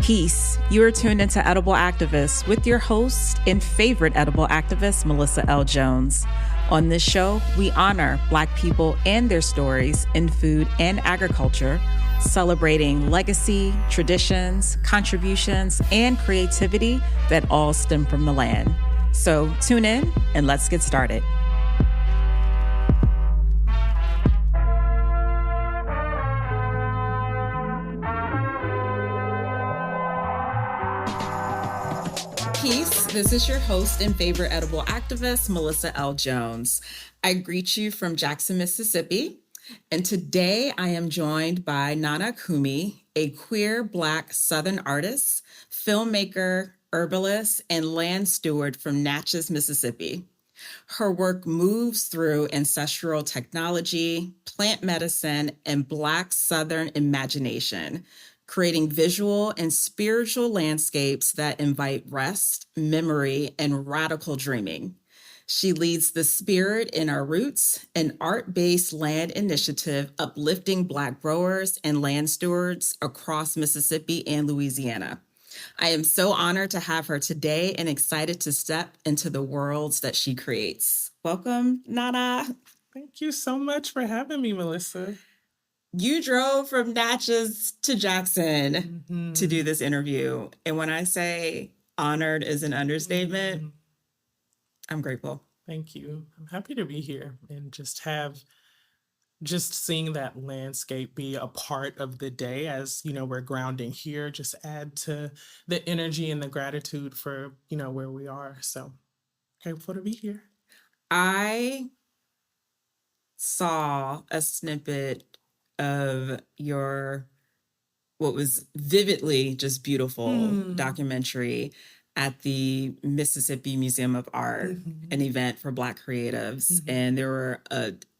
Peace. You are tuned into Edible Activists with your host and favorite edible activist, Melissa L. Jones. On this show, we honor Black people and their stories in food and agriculture, celebrating legacy, traditions, contributions, and creativity that all stem from the land. So tune in and let's get started. Peace. This is your host and favorite edible activist, Melissa L. Jones. I greet you from Jackson, Mississippi. And today I am joined by Nana Kumi, a queer Black Southern artist, filmmaker, herbalist, and land steward from Natchez, Mississippi. Her work moves through ancestral technology, plant medicine, and Black Southern imagination, creating visual and spiritual landscapes that invite rest, memory, and radical dreaming. She leads the Spirit in Our Roots, an art-based land initiative uplifting Black growers and land stewards across Mississippi and Louisiana. I am so honored to have her today and excited to step into the worlds that she creates. Welcome, Nana. Thank you so much for having me, Melissa. You drove from Natchez to Jackson to do this interview. And when I say honored is an understatement, I'm grateful. Thank you. I'm happy to be here and just seeing that landscape be a part of the day as, we're grounding here, just add to the energy and the gratitude for, where we are. So grateful to be here. I saw a snippet of your, what was vividly just beautiful documentary at the Mississippi Museum of Art, an event for Black creatives. And there were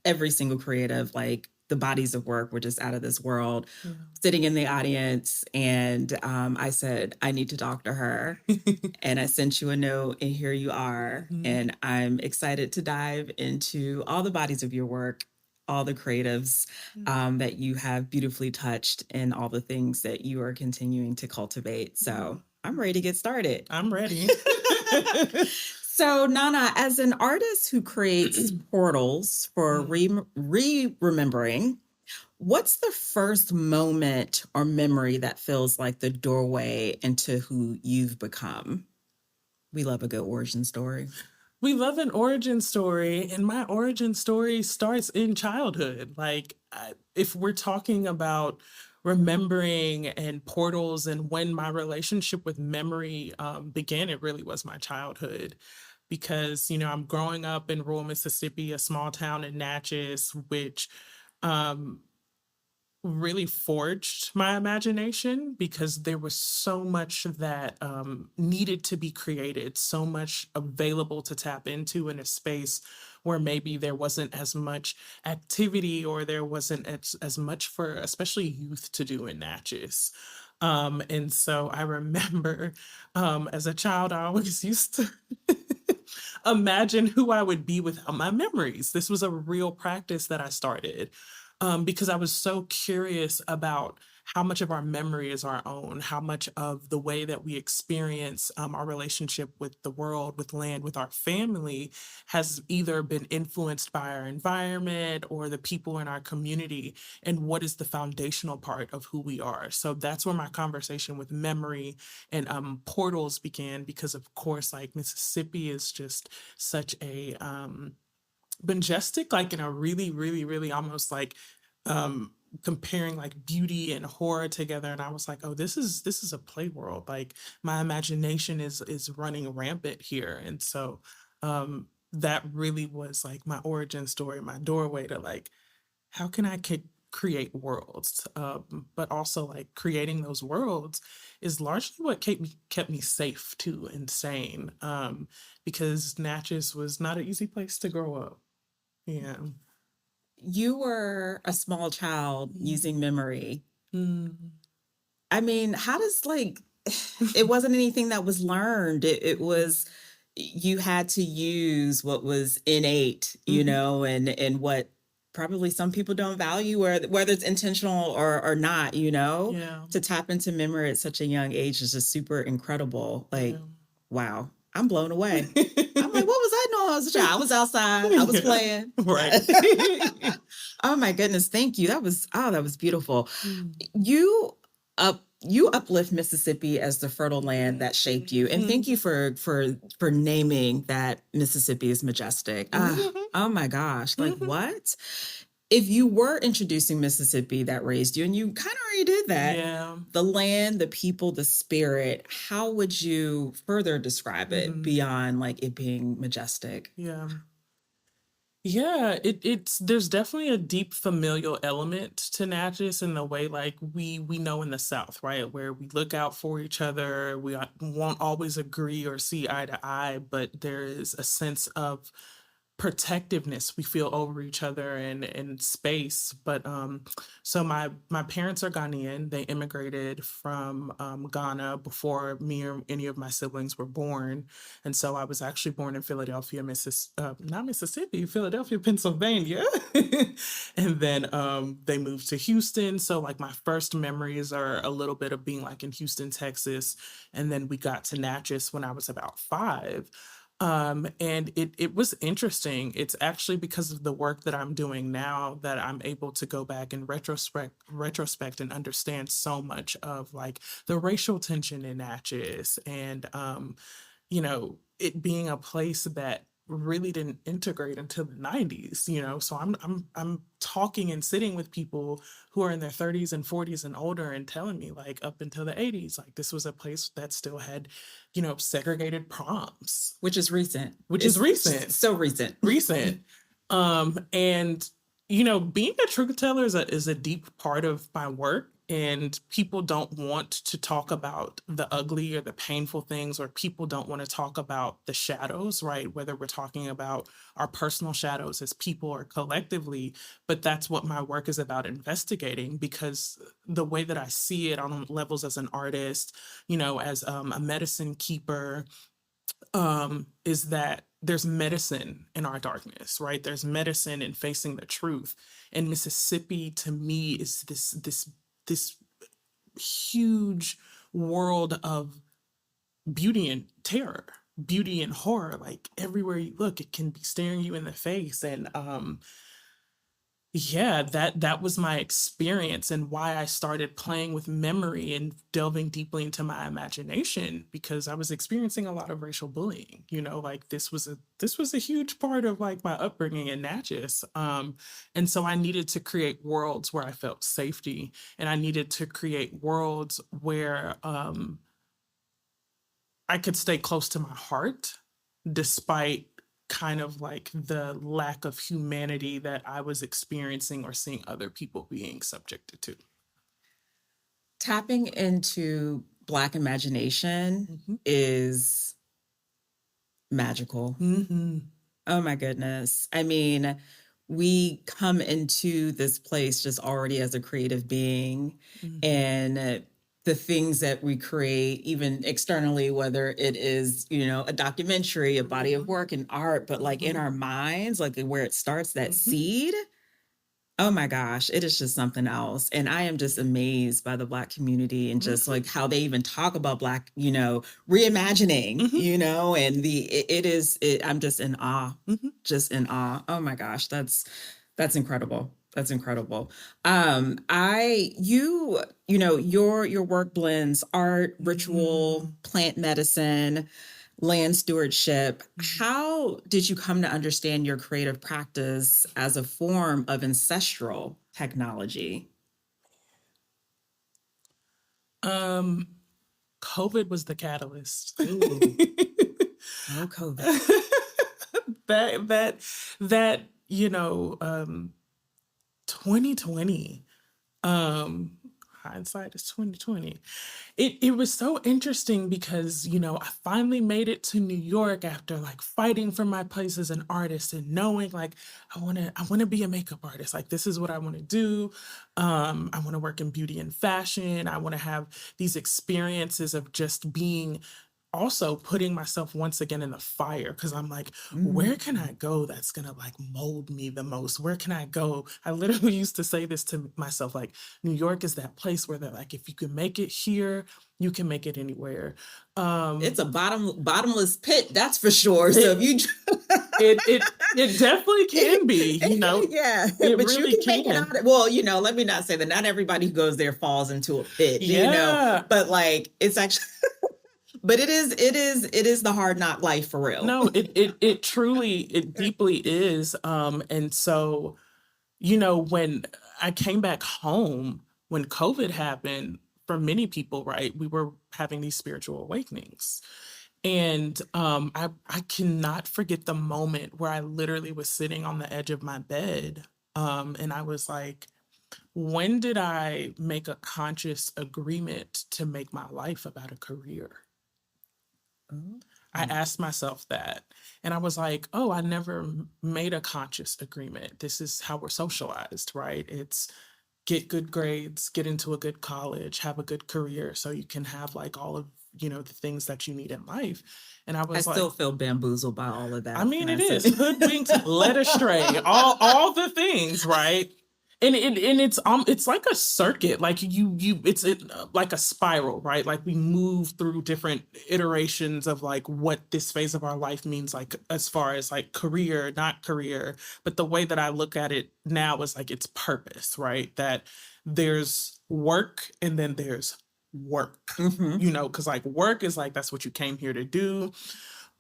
every single creative, like the bodies of work were just out of this world, sitting in the audience. And I said, I need to talk to her. And I sent you a note and here you are. And I'm excited to dive into all the bodies of your work, all the creatives that you have beautifully touched and all the things that you are continuing to cultivate. So I'm ready to get started. I'm ready. So Nana, as an artist who creates portals for remembering, what's the first moment or memory that feels like the doorway into who you've become? We love a good origin story. We love an origin story, and my origin story starts in childhood. If we're talking about remembering and portals and when my relationship with memory began, it really was my childhood. Because, I'm growing up in rural Mississippi, a small town in Natchez, which really forged my imagination because there was so much that needed to be created, so much available to tap into in a space where maybe there wasn't as much activity or there wasn't as much for especially youth to do in Natchez. And so I remember as a child, I always used to imagine who I would be without my memories. This was a real practice that I started. Because I was so curious about how much of our memory is our own, how much of the way that we experience our relationship with the world, with land, with our family has either been influenced by our environment or the people in our community, and what is the foundational part of who we are. So that's where my conversation with memory and portals began, because of course, Mississippi is just such a majestic, in a really, really, really almost comparing beauty and horror together. And I was like, oh, this is a play world. My imagination is running rampant here. And so that really was my origin story, my doorway to how can I create worlds? But also creating those worlds is largely what kept me safe too and sane, because Natchez was not an easy place to grow up. Yeah. You were a small child using memory. I mean, how does it wasn't anything that was learned. It was, you had to use what was innate, and what probably some people don't value, whether it's intentional or not, Yeah. to tap into memory at such a young age is just super incredible. Like, Yeah. wow, I'm blown away. I'm like, what was I doing when I was a child? I was outside. I was Yeah. playing. Right. Oh my goodness. Thank you. That was beautiful. Mm. You uplift Mississippi as the fertile land that shaped you. And thank you for naming that Mississippi is majestic. Oh my gosh. Like what? If you were introducing Mississippi that raised you, and you kind of already did that, Yeah. the land, the people, the spirit, how would you further describe it beyond like it being majestic? Yeah. Yeah, it's there's definitely a deep familial element to Natchez in the way like we know in the South, right? Where we look out for each other, won't always agree or see eye to eye, but there is a sense of protectiveness we feel over each other and space. But so my parents are Ghanaian. They immigrated from Ghana before me or any of my siblings were born, and so I was actually born in Philadelphia, not Mississippi, Philadelphia, Pennsylvania. And then they moved to Houston, so like my first memories are a little bit of being like in Houston, Texas, and then we got to Natchez when I was about 5. And it was interesting. It's actually because of the work that I'm doing now that I'm able to go back and retrospect and understand so much of like the racial tension in Natchez and it being a place that really didn't integrate until the 90s, so I'm talking and sitting with people who are in their 30s and 40s and older and telling me like up until the 80s like this was a place that still had segregated proms, Which is recent. which is recent. So recent. Recent. And being a truth teller is a deep part of my work, and people don't want to talk about the ugly or the painful things, or people don't want to talk about the shadows, right? Whether we're talking about our personal shadows as people or collectively, but that's what my work is about investigating, because the way that I see it on levels as an artist, as a medicine keeper, is that there's medicine in our darkness, right? There's medicine in facing the truth. And Mississippi to me is this huge world of beauty and terror, beauty and horror. Like everywhere you look, it can be staring you in the face. And yeah, that was my experience and why I started playing with memory and delving deeply into my imagination, because I was experiencing a lot of racial bullying. Like this was a huge part of like my upbringing in Natchez. And so I needed to create worlds where I felt safety, and I needed to create worlds where I could stay close to my heart despite kind of like the lack of humanity that I was experiencing or seeing other people being subjected to. Tapping into Black imagination is magical. Oh my goodness. I mean, we come into this place just already as a creative being, and the things that we create, even externally, whether it is, a documentary, a body of work and art, but like in our minds, like where it starts, that seed. Oh my gosh, it is just something else. And I am just amazed by the Black community and just like how they even talk about Black, reimagining, and I'm just in awe, just in awe. Oh my gosh, that's incredible. That's incredible. Your work blends art, ritual, plant medicine, land stewardship. How did you come to understand your creative practice as a form of ancestral technology? COVID was the catalyst. Ooh. No COVID. that 2020, hindsight is 2020. It was so interesting because I finally made it to New York after like fighting for my place as an artist and knowing like I want to be a makeup artist. Like this is what I want to do. I want to work in beauty and fashion. I want to have these experiences of just being also putting myself once again in the fire, because I'm like, where can Mm. I go that's gonna like mold me the most? Where can I go? I literally used to say this to myself, like, New York is that place where they're like, if you can make it here, you can make it anywhere. It's a bottomless pit, that's for sure. So if It you it definitely can be, yeah, it but you really can make it can. out. Well, let me not say that not everybody who goes there falls into a pit, Yeah. but like it's actually but it is the hard knock life for real. No, it truly, it deeply is. And so, when I came back home, when COVID happened, for many people, right, we were having these spiritual awakenings. And I cannot forget the moment where I literally was sitting on the edge of my bed. And I was like, when did I make a conscious agreement to make my life about a career? Oh. I asked myself that. And I was like, oh, I never made a conscious agreement. This is how we're socialized, right? It's get good grades, get into a good college, have a good career so you can have like all of, the things that you need in life. And I I was like, still feel bamboozled by all of I that. mean, Can I it say? is hoodwinked, led astray, all the things, right? And it's like a circuit, like like a spiral, right? Like we move through different iterations of like what this phase of our life means, like as far as like career, not career. But the way that I look at it now is like it's purpose, right? That there's work and then there's work, Hmm. because like work is like that's what you came here to do.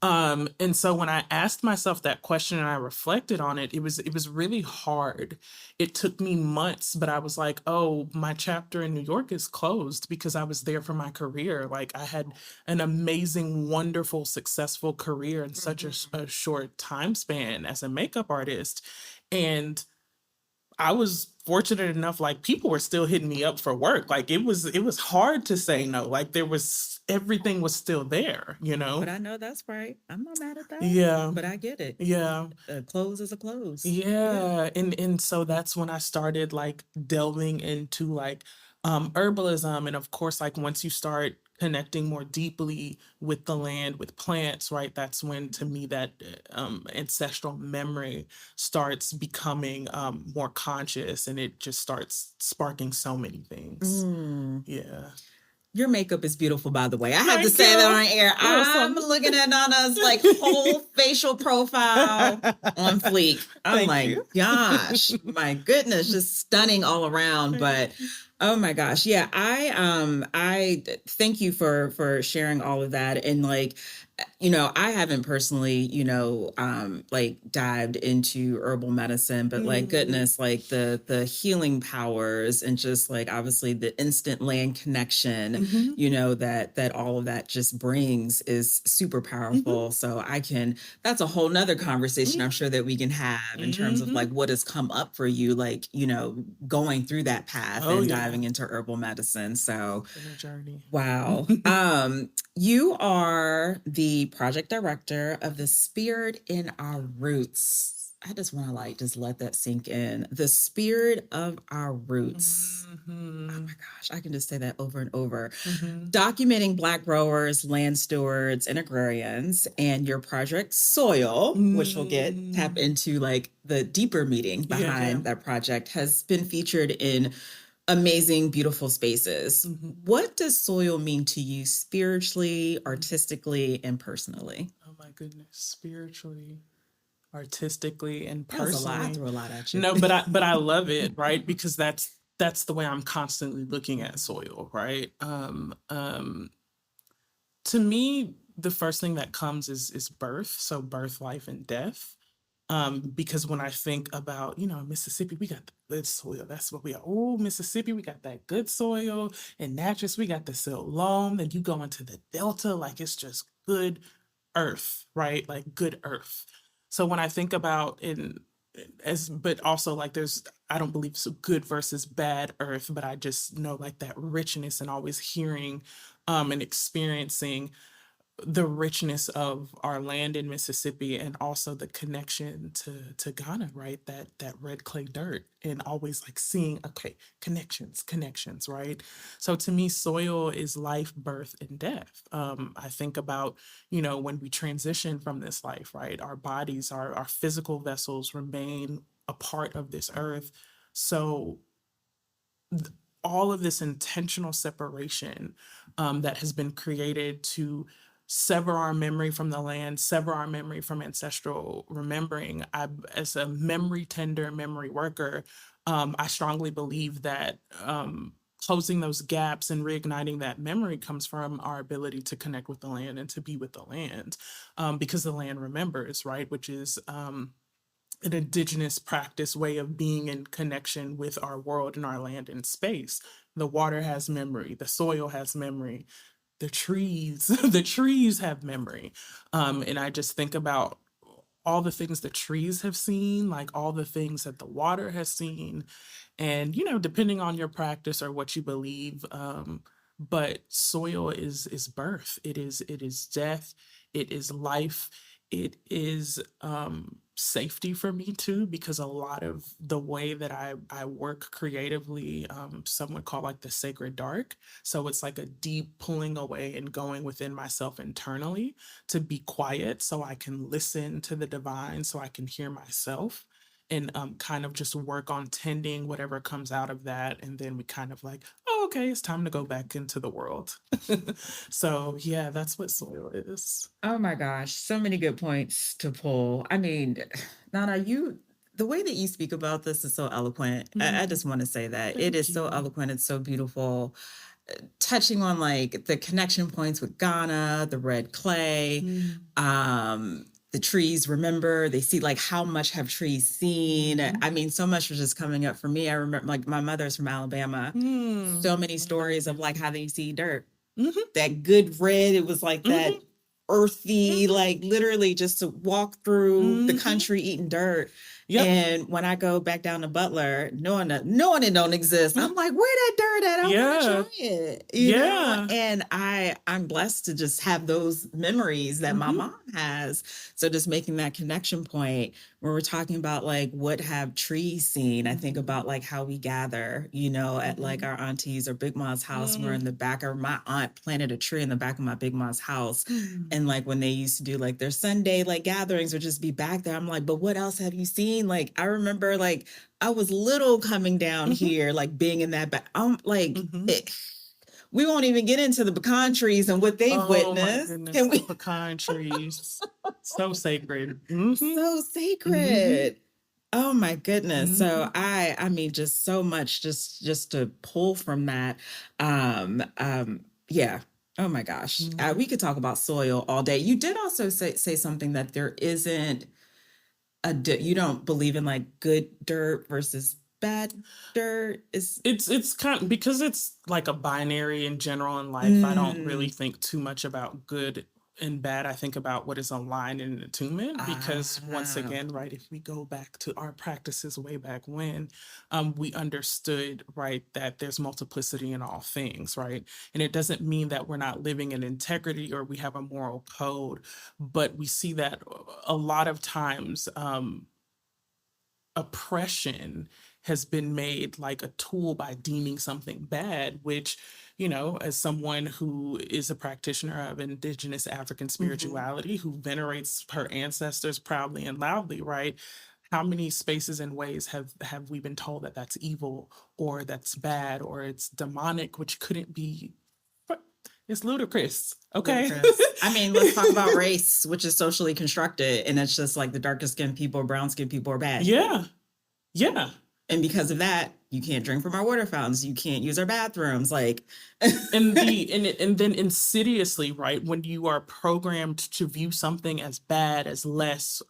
And so when I asked myself that question and I reflected on it, it was really hard. It took me months, but I was like, oh, my chapter in New York is closed because I was there for my career. Like I had an amazing, wonderful, successful career in such a short time span as a makeup artist. And I was fortunate enough, like people were still hitting me up for work. Like it was hard to say no. Like there was everything was still there. But I know that's right. I'm not mad at that, Yeah. but I get it. Yeah. A close is a close. Yeah. Yeah. And so that's when I started like delving into like herbalism. And of course, like once you start connecting more deeply with the land, with plants, right? That's when to me that ancestral memory starts becoming more conscious and it just starts sparking so many things. Mm. Yeah. Your makeup is beautiful, by the way. I had to Thank say that you. on air. You're I'm welcome. looking at Nana's like whole facial profile on fleek. I'm Thank like, you. gosh, my goodness, just stunning all around. But oh my gosh, yeah, I thank you for sharing all of that. And like, I haven't personally, like dived into herbal medicine, but like Mm, goodness, like the healing powers and just like obviously the instant land connection, mhm, that all of that just brings is super mhm, powerful. So that's a whole nother conversation I'm mhm, sure that we can have in terms of like mhm. what has come up for you, like, going through that path Oh and yeah. diving into herbal medicine. So Been a journey. wow. You are the project director of the Spirit in Our Roots. I just want to like just let that sink in. The Spirit of Our Roots. Oh my Mhm, gosh, I can just say that over and over. mhm, Documenting Black growers, land stewards, and agrarians, and your project Soil, which we'll get tap mm. into like the deeper meaning Yeah, yeah. behind that project, has been featured in amazing, beautiful spaces. Mhm. What does soil mean to you spiritually, Mm. artistically, and personally? Oh my goodness. Spiritually, artistically, and That was a lot. I personally. threw a lot at you. No, but I love it, right? Because that's the way I'm constantly looking at soil, right? To me, the first thing that comes is birth, so birth, life, and death. Because when I think about, Mississippi, we got the good soil. That's what we are. Oh, Mississippi, we got that good soil. And Natchez, we got the silt loam. Then you go into the Delta, like it's just good earth, right? Like good earth. So when I think about but also like I don't believe so good versus bad earth, but I just know like that richness and always hearing and experiencing the richness of our land in Mississippi, and also the connection to Ghana, right? That red clay dirt, and always like seeing, okay, connections, right? So to me, soil is life, birth, and death. I think about, when we transition from this life, right? Our bodies, our physical vessels remain a part of this earth. So all of this intentional separation that has been created to sever our memory from the land, sever our memory from ancestral remembering. As a memory tender, memory worker, I strongly believe that closing those gaps and reigniting that memory comes from our ability to connect with the land and to be with the land, because the land remembers, right? Which is an indigenous practice way of being in connection with our world and our land and space. The water has memory, the soil has memory, the trees, the trees have memory. And I just think about all the things the trees have seen, like all the things that the water has seen. And, depending on your practice or what you believe, but soil is birth. It is death. It is life. It is safety for me too, because a lot of the way that I work creatively, some would call like the sacred dark. So it's like a deep pulling away and going within myself internally to be quiet so I can listen to the divine, so I can hear myself, and kind of just work on tending whatever comes out of that. And then we kind of like, oh, okay, it's time to go back into the world. So yeah, that's what soil is. Oh my gosh, so many good points to pull. I mean, Nana, the way that you speak about this is so eloquent. I just want to say that it Thank is so you. eloquent. It's so beautiful. Touching on like the connection points with Ghana, the red clay, Mm. the trees remember, they see like how much have trees seen. I mean, so much was just coming up for me. I remember like my mother's from Alabama. So many stories of like how they see dirt. Mm-hmm. That good red, it was like that Mm-hmm. earthy, like literally just to walk through the Mm-hmm. country eating dirt. Yep. And when I go back down to Butler, knowing it don't exist, I'm like, where that dirt at? I want to Yeah. try it, Yeah. And I'm blessed to just have those memories that my Mm-hmm. mom has. So just making that connection point when we're talking about like what have trees seen, I think about like how we gather, at like our auntie's or Big Ma's house. We're in the back, or my aunt planted a tree in the back of my Big Ma's house. And like when they used to do like their Sunday like gatherings or just be back there, I'm like, but what else have you seen? Like I remember like I was little coming down Mm-hmm. here, like being in that back. I'm like, Mm-hmm. we won't even get into the pecan trees and what they've Oh my witnessed. goodness, Can the we? pecan trees. So sacred. Mm-hmm. So Mm-hmm. sacred. Oh my goodness. Mm-hmm. So I mean just so much just to pull from that. Yeah. Oh my gosh. Mm-hmm. We could talk about soil all day. You did also say something that there isn't you don't believe in like good dirt versus bad dirt is It's kind of, because it's like a binary in general in life. I don't really mm, think too much about good and bad. I think about what is aligned in attunement, because once ah, again, right, if we go back to our practices way back when, we understood, right, that there's multiplicity in all things, right? And it doesn't mean that we're not living in integrity or we have a moral code, but we see that a lot of times, oppression has been made like a tool by deeming something bad, which, as someone who is a practitioner of indigenous African mhm. spirituality, who venerates her ancestors proudly and loudly, right? How many spaces and ways have we been told that that's evil, or that's bad, or it's demonic, which couldn't be? It's ludicrous. Okay. Ludicrous. I mean, let's talk about race, which is socially constructed, and it's just like the darker skinned people, brown skinned people are bad. Yeah. Yeah. And because of that, you can't drink from our water fountains. You can't use our bathrooms. Like, And then insidiously, right, when you are programmed to view something as bad, as less,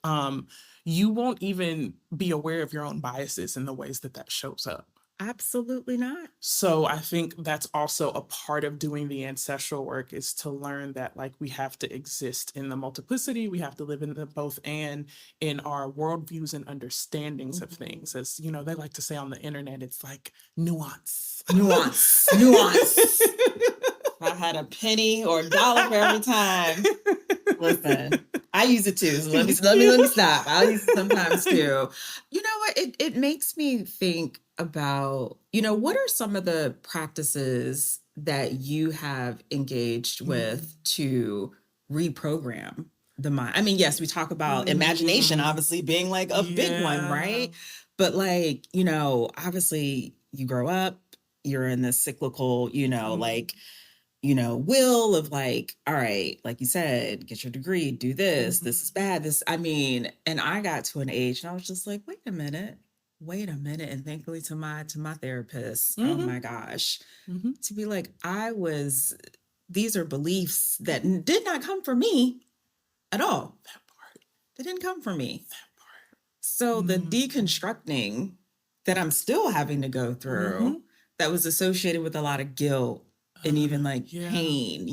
you won't even be aware of your own biases in the ways that that shows up. absolutely not. So I think that's also a part of doing the ancestral work, is to learn that like we have to exist in the multiplicity, we have to live in the both and in our worldviews and understandings of things. As they like to say on the internet, it's like nuance. Nuance. Nuance. had a penny or a dollar for every time. Listen, I use it too. So let me stop. I'll use it sometimes too. You know what? It makes me think about, what are some of the practices that you have engaged with to reprogram the mind? I mean, yes, we talk about imagination obviously being like a big one, right? But like, obviously you grow up, you're in this cyclical, like, will of like, all right, like you said, get your degree, do this, this is bad. And I got to an age and I was just like, wait a minute. And thankfully to my therapist, oh my gosh, to be like, these are beliefs that did not come from me at all. That part. They didn't come from me. That part. So the deconstructing that I'm still having to go through that was associated with a lot of guilt and even like pain,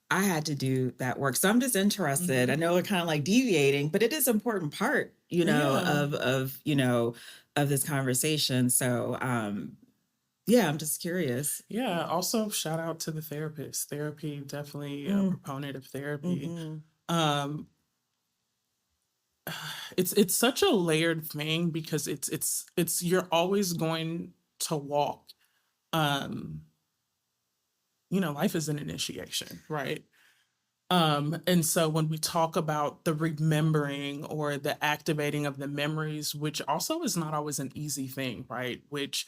I had to do that work. So I'm just interested. I know we're kind of like deviating, but it is an important part, of this conversation. So, I'm just curious. Yeah. Also, shout out to the therapist. Therapy, definitely a proponent of therapy. It's such a layered thing because it's you're always going to walk. Life is an initiation, right? And so when we talk about the remembering or the activating of the memories, which also is not always an easy thing, right? Which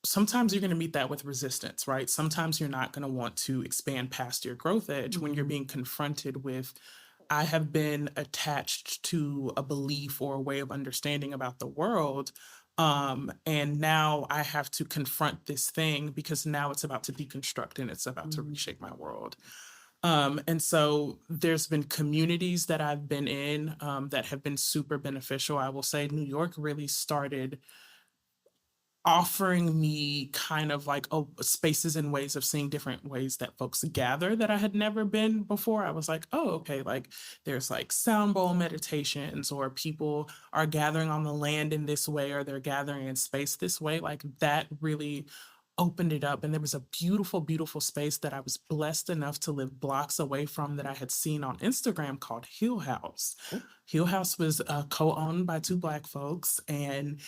sometimes you're going to meet that with resistance, right? Sometimes you're not going to want to expand past your growth edge when you're being confronted with, I have been attached to a belief or a way of understanding about the world. And now I have to confront this thing because now it's about to deconstruct and it's about to reshape my world. And so there's been communities that I've been in that have been super beneficial. I will say New York really started offering me kind of like spaces and ways of seeing different ways that folks gather that I had never been before. I was like, oh, okay, like there's like sound bowl meditations or people are gathering on the land in this way or they're gathering in space this way. Like that really opened it up. And there was a beautiful, beautiful space that I was blessed enough to live blocks away from that I had seen on Instagram called Hill House. Hill House was co-owned by two Black folks, and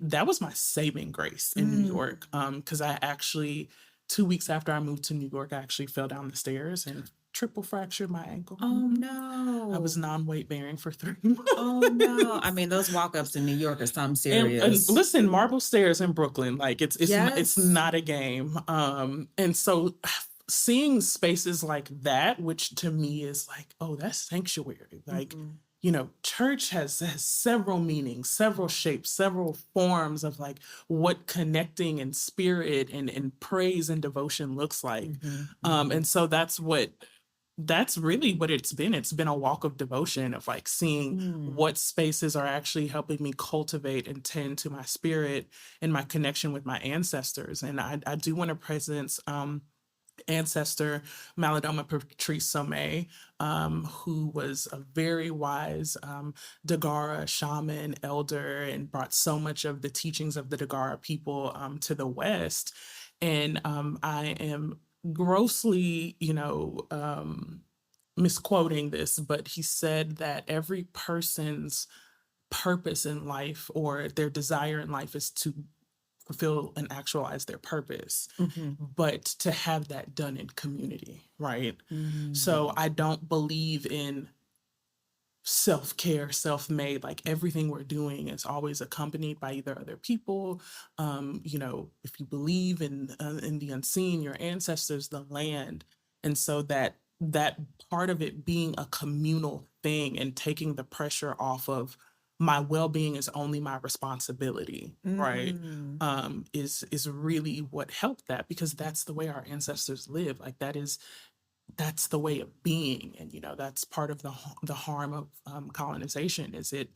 that was my saving grace in New York. Because I actually 2 weeks after I moved to New York, I actually fell down the stairs and triple fractured my ankle. Oh no! I was non-weight bearing for 3 months. Oh no! I mean, those walk-ups in New York are something serious. And listen, marble stairs in Brooklyn, like it's not a game. And so seeing spaces like that, which to me is like, oh, that's sanctuary. Like, church has several meanings, several shapes, several forms of like what connecting and spirit and praise and devotion looks like. And so that's really what it's been. It's been a walk of devotion of like seeing what spaces are actually helping me cultivate and tend to my spirit and my connection with my ancestors. And I do want to presence ancestor Malidoma Patrice Somé, who was a very wise Dagara shaman, elder, and brought so much of the teachings of the Dagara people to the West. And I am grossly, misquoting this, but he said that every person's purpose in life or their desire in life is to fulfill and actualize their purpose, but to have that done in community, right? So I don't believe in self-care, self-made, like everything we're doing is always accompanied by either other people. If you believe in the unseen, your ancestors, the land. And so that part of it being a communal thing and taking the pressure off of my well-being is only my responsibility, right? Is really what helped that, because that's the way our ancestors live. Like that's the way of being. And, that's part of the harm of colonization is it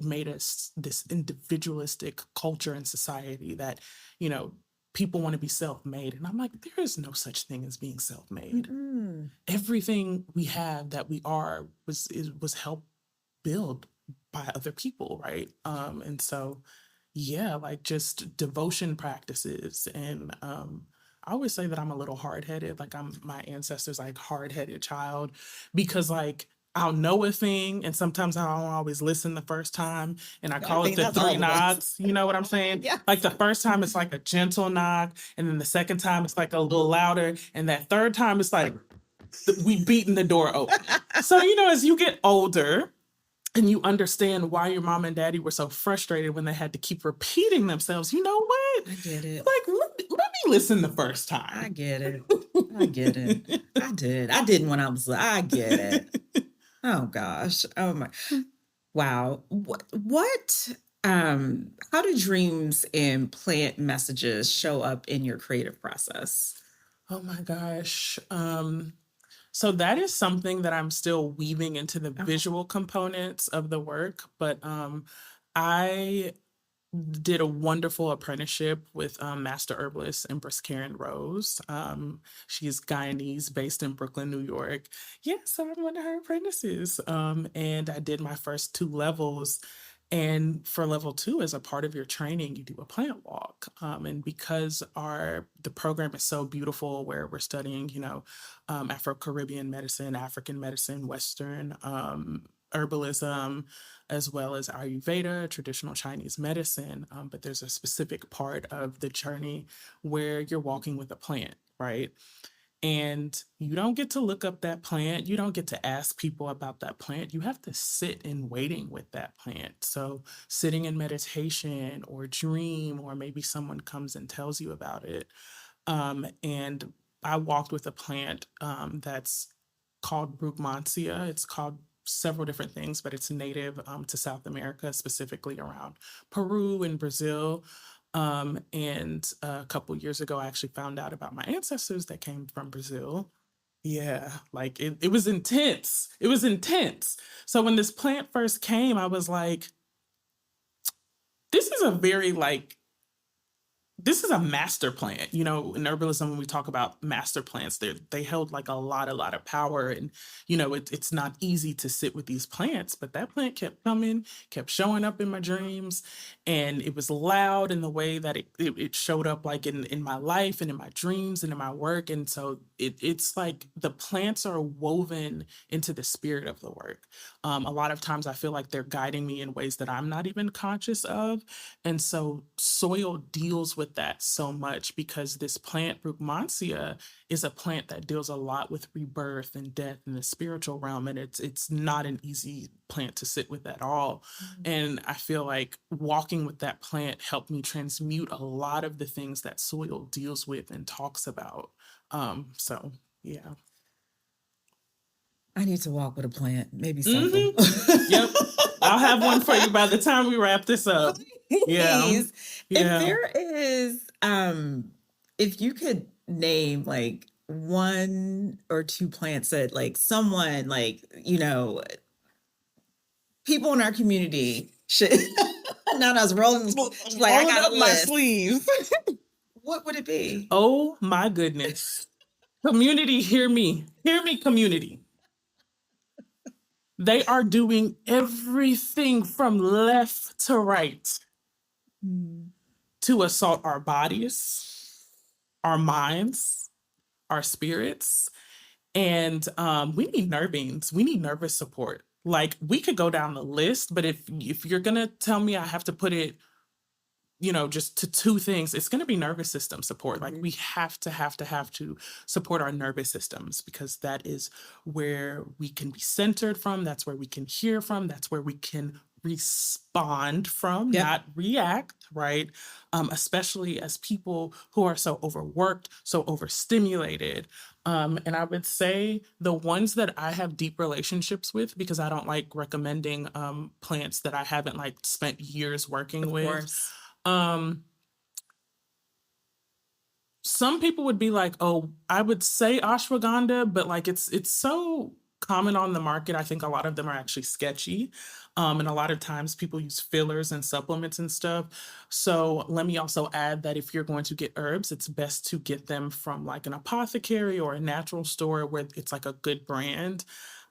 made us this individualistic culture and society that, people want to be self-made. And I'm like, there is no such thing as being self-made. Everything we have that we are was helped build by other people, right? And so, like just devotion practices and I always say that I'm a little hard-headed, like I'm my ancestors like hard-headed child, because like I'll know a thing and sometimes I don't always listen the first time, and I I call it think the that's all three of us. knocks. You know what I'm saying? Yeah. Like the first time it's like a gentle knock, and then the second time it's like a little louder, and that third time it's like we beating the door open. So, as you get older and you understand why your mom and daddy were so frustrated when they had to keep repeating themselves, you know what? I get it. Like, let me listen the first I time. get it. I get it. I did. I didn't when I was. I get it. Oh gosh. Oh my. Wow. What how do dreams and plant messages show up in your creative process? Oh my gosh. So that is something that I'm still weaving into the Oh, visual components of the work, but I did a wonderful apprenticeship with master herbalist Empress Karen Rose. She's Guyanese, based in Brooklyn, New York. Yeah, so I'm one of her apprentices. And I did my first 2 levels. And for level 2, as a part of your training, you do a plant walk. And because the program is so beautiful, where we're studying, Afro-Caribbean medicine, African medicine, Western herbalism, as well as Ayurveda, traditional Chinese medicine. But there's a specific part of the journey where you're walking with a plant, right? And you don't get to look up that plant. You don't get to ask people about that plant. You have to sit in waiting with that plant. So, sitting in meditation or dream, or maybe someone comes and tells you about it. And I walked with a plant that's called Brugmansia. It's called several different things, but it's native to South America, specifically around Peru and Brazil. And a couple years ago, I actually found out about my ancestors that came from Brazil. Yeah, like it was intense. It was intense. So when this plant first came, I was like, this is a very like this is a master plant. In herbalism, when we talk about master plants, they held like a lot of power. And, it's not easy to sit with these plants, but that plant kept coming, kept showing up in my dreams. And it was loud in the way that it showed up like in my life and in my dreams and in my work. And so it's like the plants are woven into the spirit of the work. A lot of times I feel like they're guiding me in ways that I'm not even conscious of. And so soil deals with that so much, because this plant, Brugmansia, is a plant that deals a lot with rebirth and death in the spiritual realm. And it's not an easy plant to sit with at all. And I feel like walking with that plant helped me transmute a lot of the things that soil deals with and talks about. So yeah. I need to walk with a plant. Maybe hmm something. Yep. I'll have one for you by the time we wrap this up. Yeah. Please. If Yeah. there is, if you could name like 1 or 2 plants that like someone like, people in our community should not us rolling like I Rolling got up a my list. sleeves. What would it be? Oh my goodness. Community, hear me. Hear me, community. They are doing everything from left to right Hmm. to assault our bodies, our minds, our spirits. And we need nervines. We need nervous support. Like, we could go down the list, but if you're gonna tell me I have to put it, just to 2 things, it's going to be nervous system support. Like, we have to support our nervous systems, because that is where we can be centered from. That's where we can hear from. That's where we can respond from, Yep. not react, right? Especially as people who are so overworked, so overstimulated. And I would say the ones that I have deep relationships with, because I don't like recommending plants that I haven't like spent years working Of with. course. Some people would be like, "Oh, I would say ashwagandha," but like it's so common on the market. I think a lot of them are actually sketchy. And a lot of times people use fillers and supplements and stuff. So let me also add that if you're going to get herbs, it's best to get them from like an apothecary or a natural store where it's like a good brand.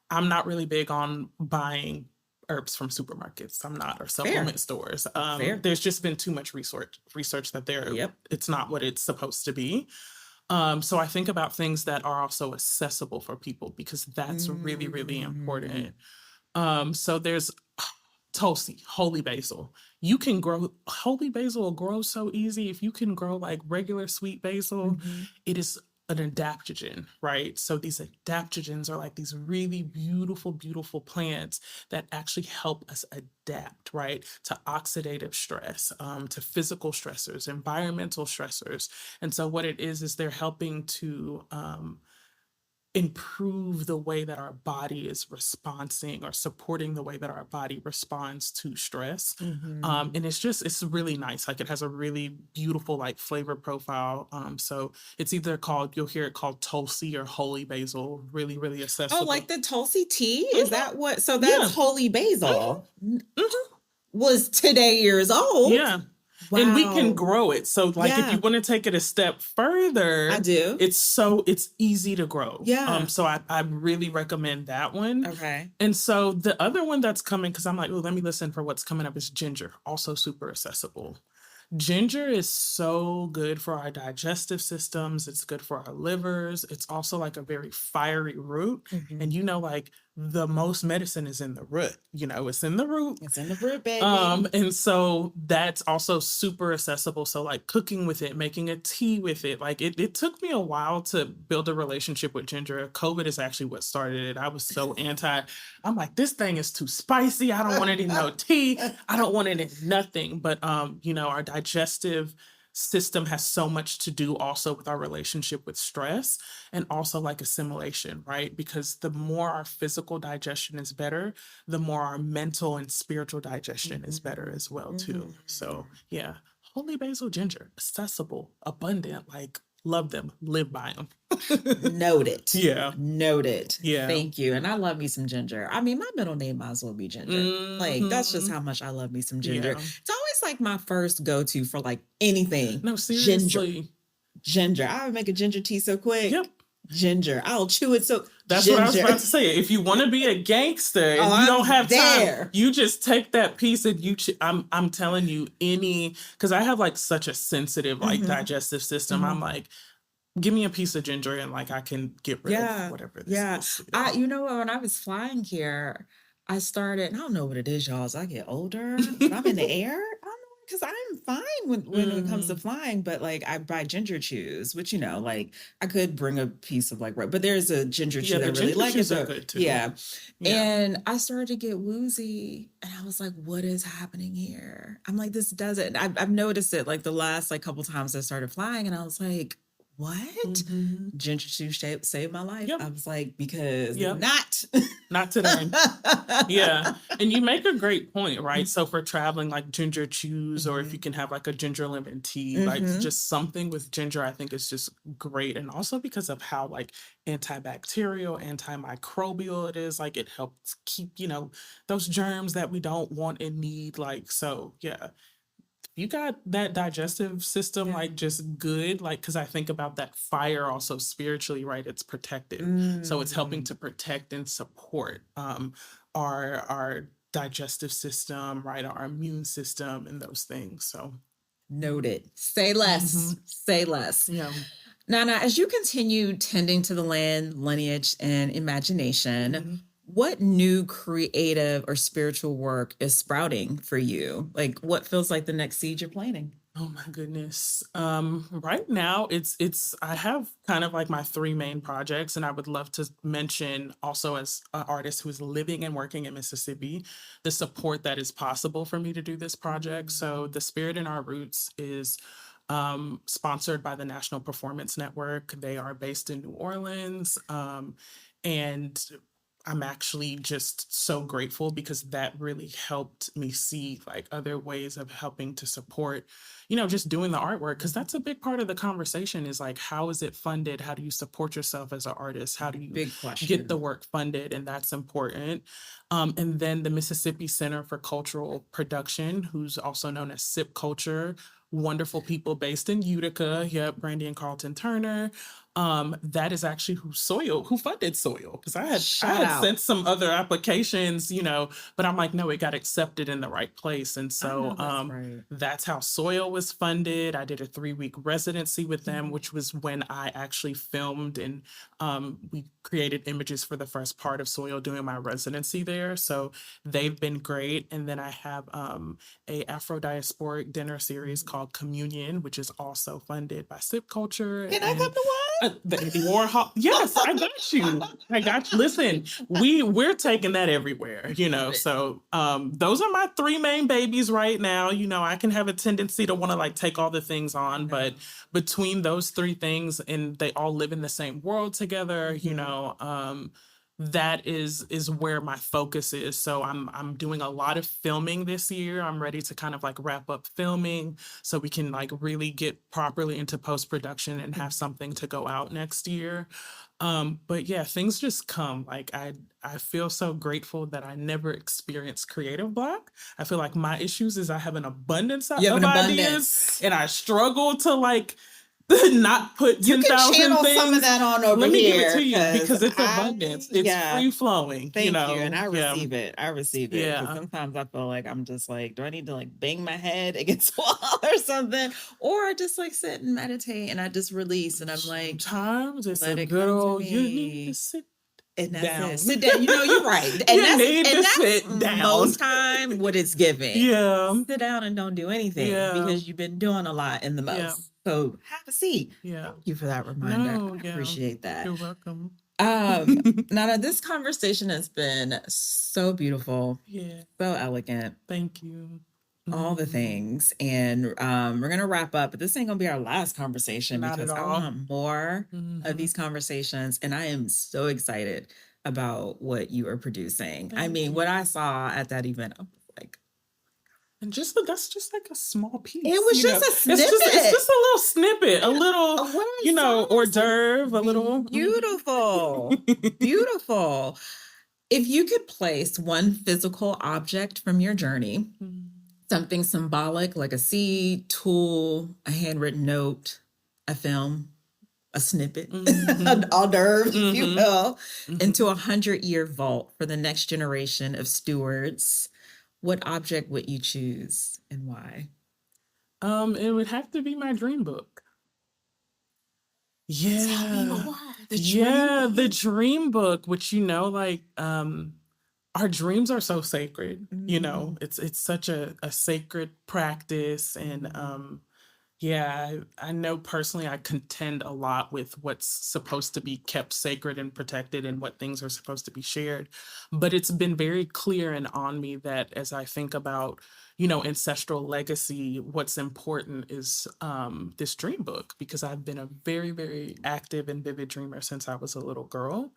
I'm not really big on buying herbs from supermarkets. I'm not, or Fair. supplement stores. Fair. There's just been too much research that Yep. it's not what it's supposed to be. So I think about things that are also accessible for people because that's really, really Mm. important. So there's Tulsi, holy basil. You can grow holy basil will grow so easy. If you can grow like regular sweet basil, Mhm. it is an adaptogen, right? So these adaptogens are like these really beautiful, beautiful plants that actually help us adapt, right? To oxidative stress, to physical stressors, environmental stressors. And so what it is they're helping to improve the way that our body is responding or supporting the way that our body responds to stress. Mhm. And it's really nice. Like it has a really beautiful like flavor profile. So it's either called, you'll hear it called Tulsi or holy basil, really, really Oh, like accessible. the Tulsi tea? Is Mhm. that what? So that's Yeah. holy Mhm. basil. Mhm. Was today years old. Yeah. And we can Wow. grow it. So like if you Yeah, want to take it a step I further, do. it's easy to grow. Yeah. So I really recommend that one. Okay. And so the other one that's coming, because I'm like, oh, let me listen for what's coming up, is ginger, also super accessible. Ginger is so good for our digestive systems. It's good for our livers. It's also like a very fiery root. And Mhm. you know, like the most medicine is in the root. It's in the root. It's in the fruit, baby. And so that's also super accessible. So like cooking with it, making a tea with it, like it took me a while to build a relationship with ginger. COVID is actually what started it. I was so anti. I'm like, this thing is too spicy. I don't want it in no tea. I don't want it in nothing. But our digestive system has so much to do also with our relationship with stress and also like assimilation, right? Because the more our physical digestion is better, the more our mental and spiritual digestion is better Mhm. as well too. So Mhm. yeah, holy basil ginger, accessible, abundant, like love them, live by them. Noted. Yeah, Noted. yeah. Thank you. And I love me some ginger. I mean, my middle name might as well be Ginger. Like, that's just Hmm. how much I love me some ginger. Yeah. It's always like my first go to for like anything. No, Ginger. seriously. Ginger. I would make a ginger tea so quick. Yep. Ginger. I'll chew it so That's what I was ginger. about to say. If you want to be a gangster Oh, and you don't I'm have time, there. you just take that piece and I'm telling you because I have like such a sensitive like Hmm. digestive system. Hmm. I'm like, give me a piece of ginger and like I can get rid of Yeah. whatever this Yeah. is. Yeah. You know what? When I was flying here, I started, and I don't know what it is, y'all, as I get older, but I'm in the air. I don't know, because I'm fine when it comes to Mm. flying, but like I buy ginger chews, which, like I could bring a piece of like, but there's a ginger chew Yeah, that I the really ginger like it chews are though. good too. Yeah. Yeah. And I started to get woozy and I was like, what is happening here? I'm like, this doesn't, I've noticed it like the last like couple times I started flying and I was like, what? Hmm. Ginger chew saved my life. Yep. I was like, because Yep. not. Not today. Yeah. And you make a great point, right? So for traveling, like ginger chews, or if you Mhm. can have like a ginger lemon tea, like Mhm. just something with ginger, I think is just great. And also because of how like antibacterial, antimicrobial it is, like it helps keep, those germs that we don't want and need. Like, so yeah, you got that digestive system Yeah. like just good, like because I think about that fire also spiritually, right? It's protective, so it's helping Mm. to protect and support our digestive system, right? Our immune system and those things. So Noted. Say less. mhm, Say less. yeah. Nana, as you continue tending to the land, lineage, and imagination, Mhm. what new creative or spiritual work is sprouting for you? Like, what feels like the next seed you're planting? Oh my goodness. Right now it's I have kind of like my three main projects, and I would love to mention also as an artist who's living and working in Mississippi, the support that is possible for me to do this project. So Mm. the Spirit in Our Roots is sponsored by the National Performance Network. They are based in New Orleans. And I'm actually just so grateful because that really helped me see like other ways of helping to support, just doing the artwork. Cause that's a big part of the conversation is like, how is it funded? How do you support yourself as an artist? How do you Big get the question. work funded? And that's important. And then the Mississippi Center for Cultural Production, who's also known as SIP Culture, wonderful people based in Utica. Yep, Brandy and Carlton Turner. That is actually who funded Soil. Because I Shout had out. sent some other applications, but I'm like, no, it got accepted in the right place. And I so know that's right. that's how Soil was funded. I did a 3-week residency with them, Mhm. which was when I actually filmed and we created images for the first part of Soil doing my residency there. So they've been great. And then I have a Afro-diasporic dinner series called Communion, which is also funded by Sip Culture Can I come and to one? the Andy Warhol. Yes, I got you. I got you. Listen, we're taking that everywhere, Love it. So those are my 3 main babies right now. I can have a tendency to want to like take all the things on, but between those 3 things and they all live in the same world together, that is where my focus is. So I'm doing a lot of filming this year. I'm ready to kind of like wrap up filming so we can like really get properly into post-production and have something to go out next year. But yeah, things just come. Like I feel so grateful that I never experienced creative block. I feel like my issues is I have an abundance You have of an ideas abundance. and I struggle to like not put You can 10,000 channel some of things. that on over Let me give it here to you because because it's abundance. It's yeah, free flowing, thank you. And I Yeah. receive it. I receive it because Yeah. sometimes I feel like I'm just like, do I need to like bang my head against a wall or something? Or I just like sit and meditate and I just release and I'm like, Sometimes it's let a it good come to old you need me. to sit And that's down. it. Sit down. You're right. And You need to that's sit down. most time what it's giving. Yeah. Sit down and don't do anything Yeah. because you've been doing a lot in the most. Yeah. So have a seat. Yeah. Thank you for that reminder. No, I yeah. appreciate that. You're welcome. Nana, this conversation has been so beautiful, Yeah. so elegant, Thank you. all the things. And we're gonna wrap up, but this ain't gonna be our last conversation Not because at I all. want more of these conversations, and I am so excited about what you are producing. I Thank mean, you. what I saw at that event, I was like, And that's just like a small piece. it was just a snippet. It's just a little snippet, a little, What I saw hors was d'oeuvre, a little beautiful, beautiful. If you could place one physical object from your journey, something symbolic like a seed, tool, a handwritten note, a film, a snippet, an hors d'oeuvre, if you will, into 100-year vault for the next generation of stewards, what object would you choose and why? It would have to be my dream book. Tell me Yeah. more. The dream book, which our dreams are so sacred. It's such a sacred practice. And I know personally I contend a lot with what's supposed to be kept sacred and protected and what things are supposed to be shared. But it's been very clear and on me that as I think about, ancestral legacy, what's important is this dream book, because I've been a very, very active and vivid dreamer since I was a little girl.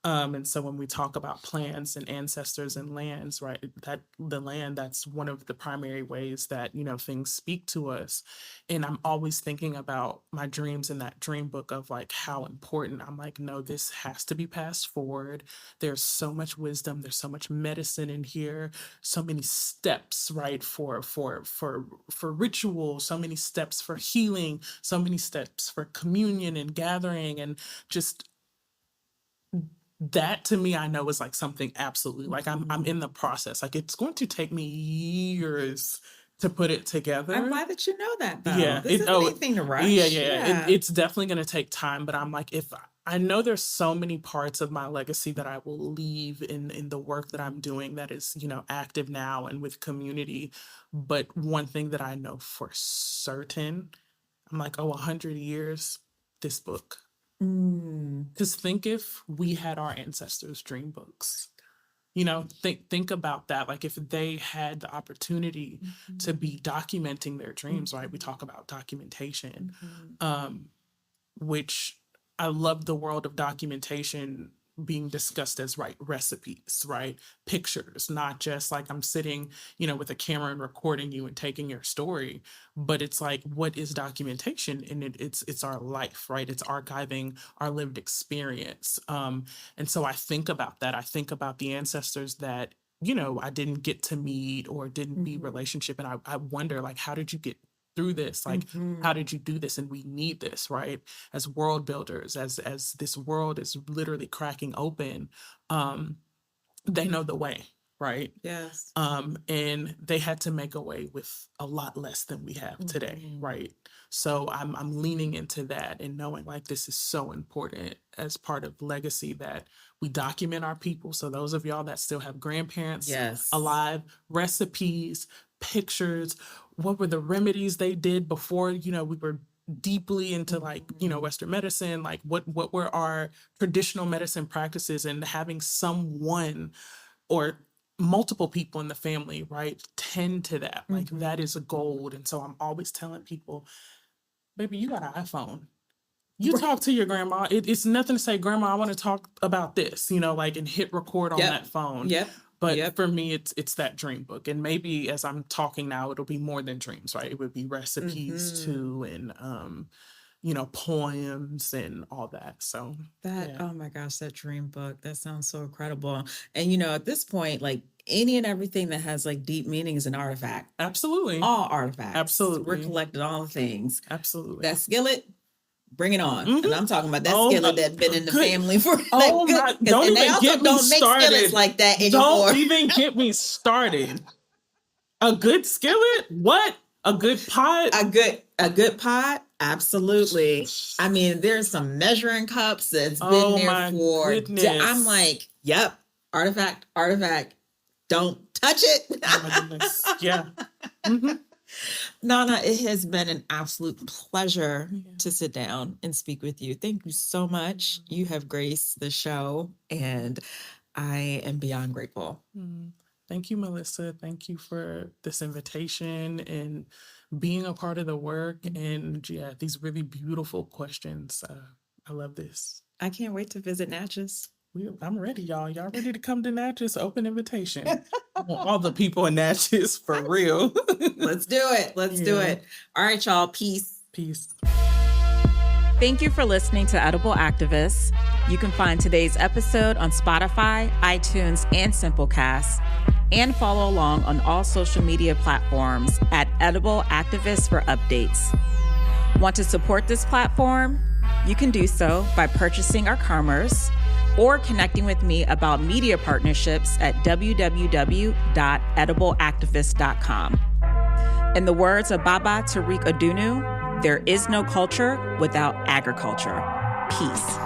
And so when we talk about plants and ancestors and lands, right, that the land, that's one of the primary ways that, things speak to us. And I'm always thinking about my dreams in that dream book of like how important. I'm like, no, this has to be passed forward. There's so much wisdom, there's so much medicine in here, so many steps, right, for ritual, so many steps for healing, so many steps for communion and gathering, and just that to me, I know is like something absolutely like I'm in the process. Like it's going to take me years to put it together. I'm glad that you know that though. Yeah, This isn't anything to rush. It's definitely going to take time, but I'm like, if I know there's so many parts of my legacy that I will leave in the work that I'm doing that is, active now and with community. But one thing that I know for certain, I'm like, 100 years, this book. Because think if we had our ancestors' dream books. Think about that. Like if they had the opportunity to be documenting their dreams, right? We talk about documentation, which I love the world of documentation being discussed as recipes, right? Pictures, not just like I'm sitting, with a camera and recording you and taking your story, but it's like, what is documentation? And it's our life, right? It's archiving our lived experience. And so I think about that. I think about the ancestors that, I didn't get to meet or didn't be relationship. And I wonder, like, how did you get through this? Like, Mm-hmm. how did you do this? And we need this, right? As world builders, as this world is literally cracking open, they know the way, right? Yes. And they had to make a way with a lot less than we have today, Mm-hmm. right? So I'm leaning into that and knowing like this is so important as part of legacy that we document our people. So those of y'all that still have grandparents Yes. alive, recipes, pictures, what were the remedies they did before, you know, we were deeply into like, you know, Western medicine, like what were our traditional medicine practices, and having someone or multiple people in the family, right, tend to that. Like that is a gold. And so I'm always telling people, baby, you got an iPhone. You talk to your grandma. It's nothing to say, Grandma, I want to talk about this, you know, like, and hit record on that phone. Yep. But for me, it's that dream book. And maybe as I'm talking now, it'll be more than dreams, right? It would be recipes too, and you know, poems and all that. So oh my gosh, that dream book, that sounds so incredible. And you know, at this point, like any and everything that has like deep meaning is an artifact. Absolutely. All artifacts. Absolutely. We're collecting all the things. Absolutely. That skillet, bring it on. And I'm talking about that skillet that's been in the family for don't even get me started. Skillets like that anymore. Don't even get me started. A good skillet? What? A good pot? A good pot? Absolutely. I mean, there's some measuring cups that's been there for goodness. I'm like, yep, artifact. Don't touch it. Oh my goodness. Yeah. Nana, it has been an absolute pleasure to sit down and speak with you. Thank you so much. You have graced the show, and I am beyond grateful. Thank you, Melissa. Thank you for this invitation and being a part of the work. And these really beautiful questions. I love this. I can't wait to visit Natchez. I'm ready, y'all. Y'all ready to come to Natchez? Open invitation. I want all the people in Natchez for real. Let's do it. Let's do it. All right, y'all. Peace. Peace. Thank you for listening to Edible Activists. You can find today's episode on Spotify, iTunes, and Simplecast, and follow along on all social media platforms at Edible Activists for updates. Want to support this platform? You can do so by purchasing our commerce or connecting with me about media partnerships at www.edibleactivist.com. In the words of Baba Tariq Adunu, there is no culture without agriculture. Peace.